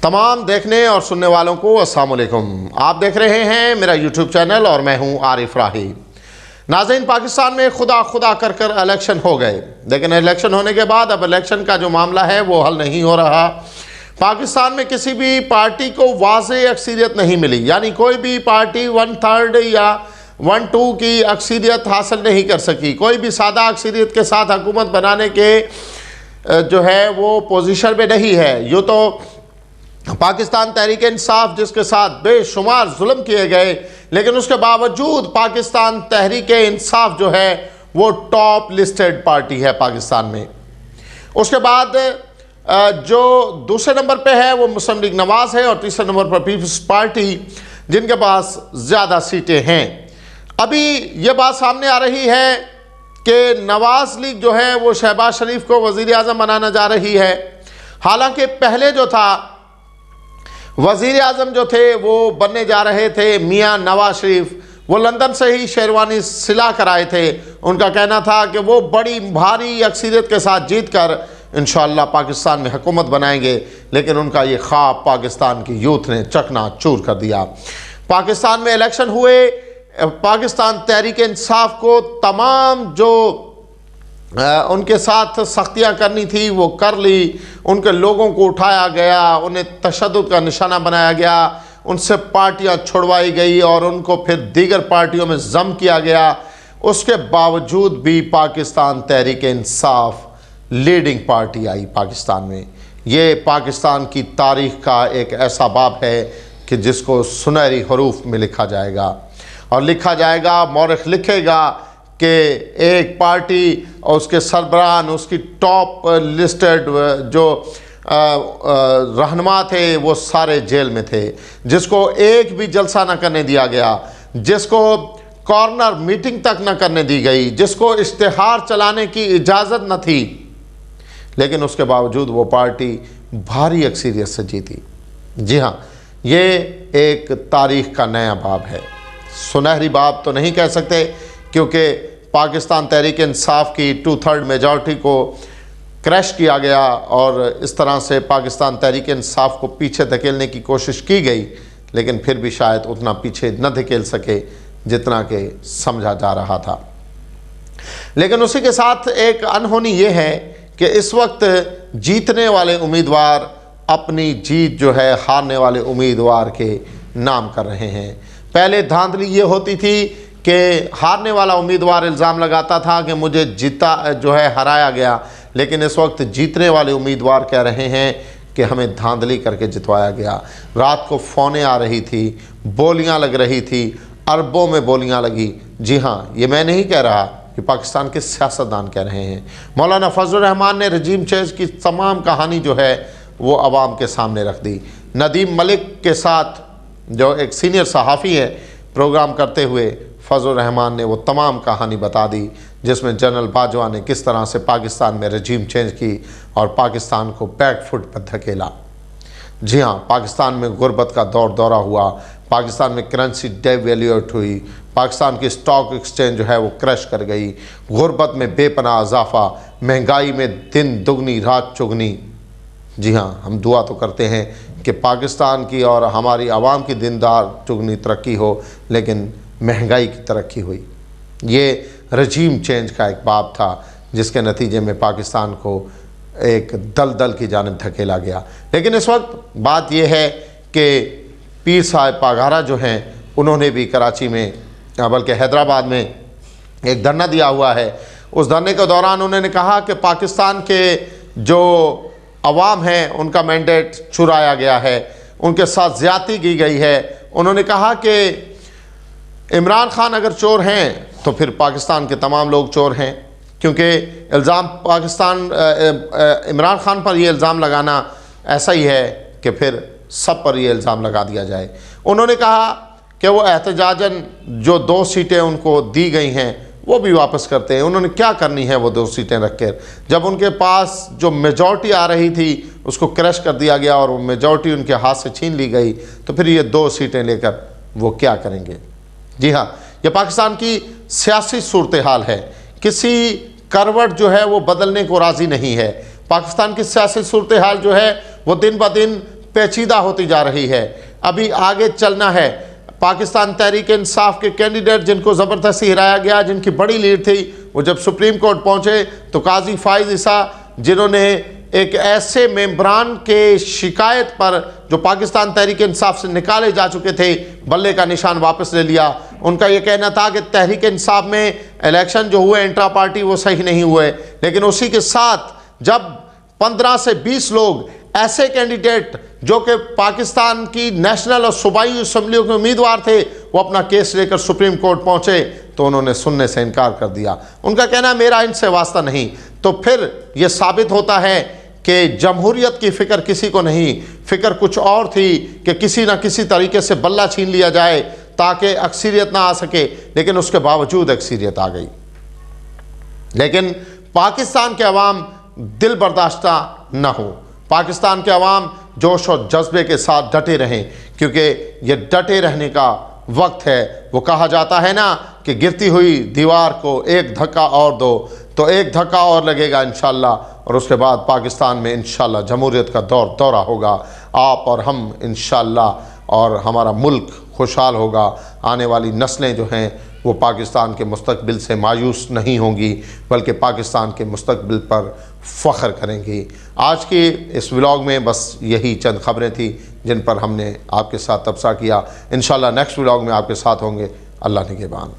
तमाम देखने और सुनने वालों को अस्सलाम वालेकुम। आप देख रहे हैं मेरा यूट्यूब चैनल और मैं हूं आरिफ राही। नाज़रीन, पाकिस्तान में खुदा खुदा कर इलेक्शन हो गए, लेकिन इलेक्शन होने के बाद अब इलेक्शन का जो मामला है वो हल नहीं हो रहा। पाकिस्तान में किसी भी पार्टी को वाज़ेह अक्सरियत नहीं मिली, यानी कोई भी पार्टी 1/3 या 1/2 की अक्सरियत हासिल नहीं कर सकी। कोई भी सादा अक्सरियत के साथ हुकूमत बनाने के जो है वो पोजीशन में नहीं है। यूँ तो पाकिस्तान तहरीक इंसाफ जिसके साथ बेशुमार जुल्म किए गए, लेकिन उसके बावजूद पाकिस्तान तहरीक इंसाफ जो है वो टॉप लिस्टेड पार्टी है पाकिस्तान में। उसके बाद जो दूसरे नंबर पे है वो मुस्लिम लीग नवाज़ है और तीसरे नंबर पर पीपल्स पार्टी, जिनके पास ज़्यादा सीटें हैं। अभी ये बात सामने आ रही है कि नवाज़ लीग जो है वो शहबाज शरीफ को वज़ीर आज़म बनाना जा रही है। हालांकि पहले जो था वज़ीर आज़म जो थे वो बनने जा रहे थे मियाँ नवाज शरीफ, वो लंदन से ही शेरवानी सिला कर आए थे। उनका कहना था कि वो बड़ी भारी अक्सरियत के साथ जीत कर इंशाअल्लाह पाकिस्तान में हुकूमत बनाएंगे, लेकिन उनका ये ख्वाब पाकिस्तान की यूथ ने चकनाचूर कर दिया। पाकिस्तान में इलेक्शन हुए, पाकिस्तान तहरीक इंसाफ को तमाम जो उनके साथ सख्तियाँ करनी थी वो कर ली। उनके लोगों को उठाया गया, उन्हें तशद्दुद का निशाना बनाया गया, उनसे पार्टियाँ छुड़वाई गई और उनको फिर दीगर पार्टियों में ज़म किया गया। उसके बावजूद भी पाकिस्तान तहरीक इंसाफ लीडिंग पार्टी आई पाकिस्तान में। ये पाकिस्तान की तारीख़ का एक ऐसा बाब है कि जिसको सुनहरी हरूफ में लिखा जाएगा और लिखा जाएगा, मौरख लिखेगा कि एक पार्टी और उसके सरबराह, उसकी टॉप लिस्टेड जो रहनुमा थे वो सारे जेल में थे, जिसको एक भी जलसा न करने दिया गया, जिसको कॉर्नर मीटिंग तक न करने दी गई, जिसको इश्तिहार चलाने की इजाज़त न थी, लेकिन उसके बावजूद वो पार्टी भारी अक्सरियत से जीती। जी हाँ, ये एक तारीख़ का नया बाब है। सुनहरी बाब तो नहीं कह सकते, क्योंकि पाकिस्तान तहरीक इंसाफ की 2/3 मेजॉरिटी को क्रैश किया गया और इस तरह से पाकिस्तान तहरीक इंसाफ को पीछे धकेलने की कोशिश की गई, लेकिन फिर भी शायद उतना पीछे न धकेल सके जितना कि समझा जा रहा था। लेकिन उसी के साथ एक अनहोनी ये है कि इस वक्त जीतने वाले उम्मीदवार अपनी जीत जो है हारने वाले उम्मीदवार के नाम कर रहे हैं। पहले धांधली ये होती थी कि हारने वाला उम्मीदवार इल्ज़ाम लगाता था कि मुझे जीता जो है हराया गया, लेकिन इस वक्त जीतने वाले उम्मीदवार कह रहे हैं कि हमें धांधली करके जितवाया गया। रात को फ़ोनें आ रही थी, बोलियां लग रही थी, अरबों में बोलियां लगी। जी हाँ, ये मैं नहीं कह रहा, कि पाकिस्तान के सियासतदान कह रहे हैं। मौलाना फजलुर रहमान ने रजीम चेंज की तमाम कहानी जो है वो आवाम के सामने रख दी। नदीम मलिक के साथ जो एक सीनियर सहाफ़ी है, प्रोग्राम करते हुए फजलुर रहमान ने वो तमाम कहानी बता दी, जिसमें जनरल बाजवा ने किस तरह से पाकिस्तान में रजीम चेंज की और पाकिस्तान को बैक फुट पर धकेला। जी हाँ, पाकिस्तान में गुर्बत का दौरा हुआ, पाकिस्तान में करेंसी डेवैल्यूएट हुई, पाकिस्तान की स्टॉक एक्सचेंज जो है वो क्रैश कर गई, गुर्बत में बेपनाह इजाफा, महंगाई में दिन दुगनी रात चुगनी। जी हाँ, हम दुआ तो करते हैं कि पाकिस्तान की और हमारी आवाम की दिनदार चुगनी तरक्की हो, लेकिन महंगाई की तरक्की हुई। ये रजीम चेंज का एक बाब था, जिसके नतीजे में पाकिस्तान को एक दलदल की जानिब धकेला गया। लेकिन इस वक्त बात यह है कि पीर साहब पागारा जो हैं उन्होंने भी कराची में, बल्कि हैदराबाद में एक धरना दिया हुआ है। उस धरने के दौरान उन्होंने कहा कि पाकिस्तान के जो अवाम हैं उनका मैंडेट चुराया गया है, उनके साथ ज़्यादती की गई है। उन्होंने कहा कि इमरान खान अगर चोर हैं तो फिर पाकिस्तान के तमाम लोग चोर हैं, क्योंकि इल्ज़ाम इमरान खान पर ये इल्ज़ाम लगाना ऐसा ही है कि फिर सब पर ये इल्ज़ाम लगा दिया जाए। उन्होंने कहा कि वो एहतजाजन जो 2 सीटें उनको दी गई हैं वो भी वापस करते हैं। उन्होंने क्या करनी है वो 2 सीटें रख कर, जब उनके पास जो मेजॉरिटी आ रही थी उसको क्रैश कर दिया गया और वो मेजॉरिटी उनके हाथ से छीन ली गई, तो फिर ये 2 सीटें लेकर वो क्या करेंगे। जी हाँ, ये पाकिस्तान की सियासी सूरत हाल है, किसी करवट जो है वो बदलने को राज़ी नहीं है। पाकिस्तान की सियासी सूरत हाल जो है वो दिन ब दिन पेचीदा होती जा रही है। अभी आगे चलना है। पाकिस्तान तहरीक इंसाफ के कैंडिडेट जिनको ज़बरदस्ती हिराया गया, जिनकी बड़ी लीड थी, वो जब सुप्रीम कोर्ट पहुँचे तो काजी फाइज ईसा, जिन्होंने एक ऐसे मेंबरान के शिकायत पर जो पाकिस्तान तहरीक इंसाफ से निकाले जा चुके थे, बल्ले का निशान वापस ले लिया। उनका ये कहना था कि तहरीक इंसाफ में इलेक्शन जो हुए इंट्रा पार्टी वो सही नहीं हुए, लेकिन उसी के साथ जब 15 से 20 लोग ऐसे कैंडिडेट जो कि पाकिस्तान की नेशनल और सूबाई असम्बलियों के उम्मीदवार थे, वो अपना केस लेकर सुप्रीम कोर्ट पहुंचे तो उन्होंने सुनने से इनकार कर दिया। उनका कहना मेरा इनसे वास्ता नहीं। तो फिर ये साबित होता है कि जमहूरियत की फ़िक्र किसी को नहीं, फ़िक्र कुछ और थी कि किसी ना किसी तरीके से बल्ला छीन लिया जाए ताकि अक्सरियत ना आ सके, लेकिन उसके बावजूद अक्सरियत आ गई। लेकिन पाकिस्तान के अवाम दिल बर्दाश्ता न हो, पाकिस्तान के अवाम जोश और जज्बे के साथ डटे रहें, क्योंकि ये डटे रहने का वक्त है। वो कहा जाता है ना कि गिरती हुई दीवार को एक धक्का और दो, तो एक धक्का और लगेगा इंशाअल्लाह, और उसके बाद पाकिस्तान में इंशाअल्लाह जमहूरियत का दौरा होगा। आप और हम इंशाअल्लाह, और हमारा मुल्क खुशहाल होगा। आने वाली नस्लें जो हैं वो पाकिस्तान के मुस्तकबिल से मायूस नहीं होंगी, बल्कि पाकिस्तान के मुस्तकबिल पर फ़ख्र करेंगी। आज के इस व्लॉग में बस यही चंद ख़बरें थी जिन पर हमने आपके साथ तबसरा किया। इंशाअल्लाह नेक्स्ट व्लॉग में आपके साथ होंगे। अल्लाह निगहबान।